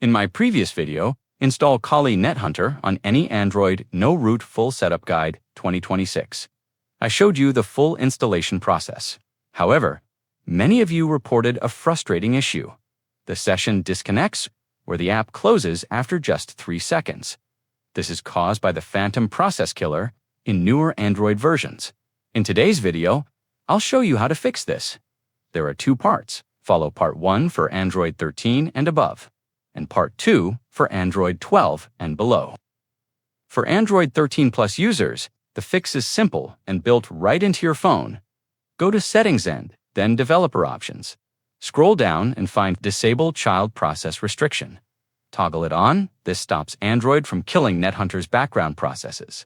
In my previous video, install Kali NetHunter on any Android No Root Full Setup Guide 2026. I showed you the full installation process. However, many of you reported a frustrating issue. The session disconnects or the app closes after just 3 seconds. This is caused by the Phantom process killer in newer Android versions. In today's video, I'll show you how to fix this. There are 2 parts. Follow Part 1 for Android 13 and above, and Part 2 for Android 12 and below. For Android 13 Plus users, the fix is simple and built right into your phone. Go to Settings and then Developer Options. Scroll down and find Disable Child Process Restriction. Toggle it on. This stops Android from killing NetHunter's background processes.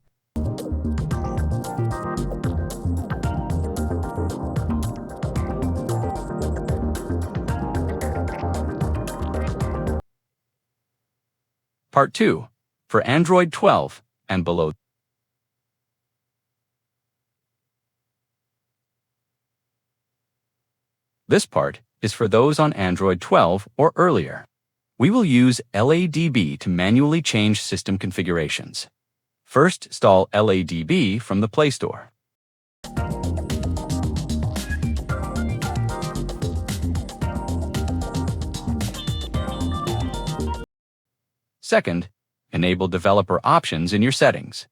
Part 2 for Android 12 and below. This part is for those on Android 12 or earlier. We will use LADB to manually change system configurations. First, install LADB from the Play Store. Second, enable developer options in your settings.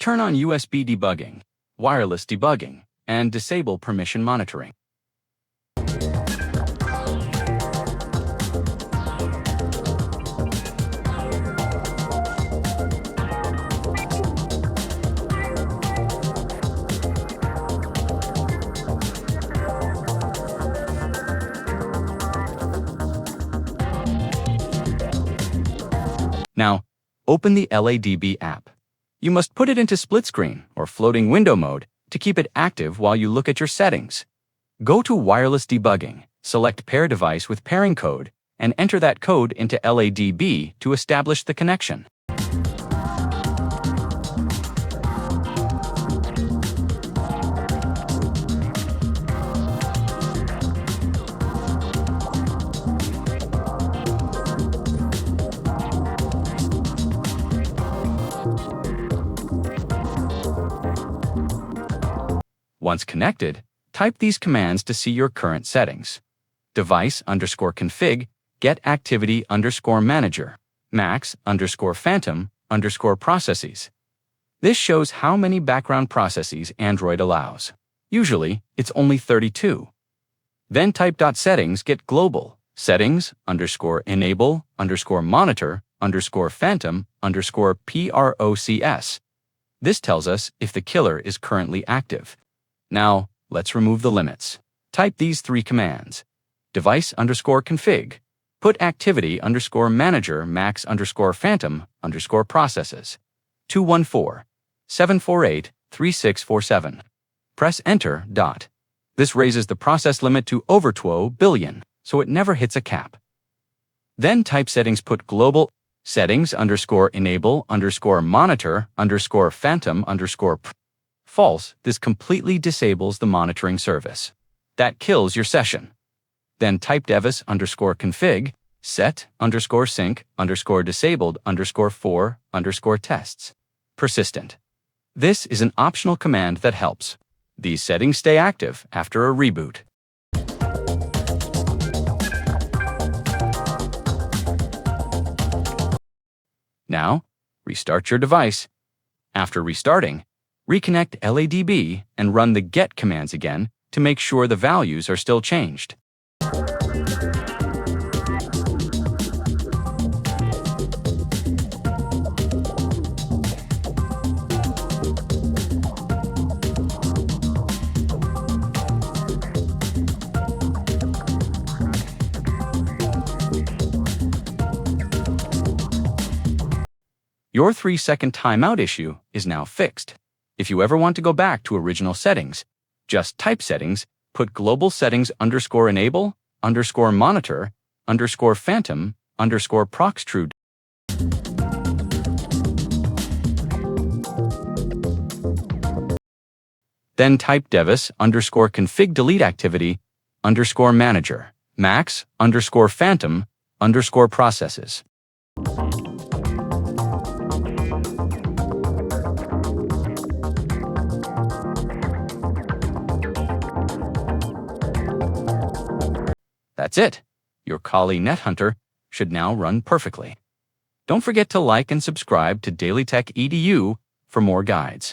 Turn on USB debugging, wireless debugging, and disable permission monitoring. Now, open the LADB app. You must put it into split screen or floating window mode to keep it active while you look at your settings. Go to Wireless Debugging, select Pair Device with Pairing Code, and enter that code into LADB to establish the connection. Once connected, type these commands to see your current settings. Device_config get activity_manager max_phantom_processes. This shows how many background processes Android allows. Usually, it's only 32. Then type .settings get global settings_enable_monitor_phantom_procs. This tells us if the killer is currently active. Now, let's remove the limits. Type these 3 commands. Device_config, put activity_manager max_phantom_processes. 214-748-3647. Press enter. This raises the process limit to over 12 billion, so it never hits a cap. Then type settings put global settings_enable_monitor_phantom_pro. False, this completely disables the monitoring service. That kills your session. Then type device_config set_sync_disabled_for_tests. Persistent. This is an optional command that helps. These settings stay active after a reboot. Now, restart your device. After restarting, reconnect LADB and run the get commands again to make sure the values are still changed. Your 3-second timeout issue is now fixed. If you ever want to go back to original settings, just type settings, put global settings_enable_monitor devis_phantom_proxtrue. Then type devis_config delete activity_manager max_phantom_processes. That's it. Your Kali NetHunter should now run perfectly. Don't forget to like and subscribe to DailyTech EDU for more guides.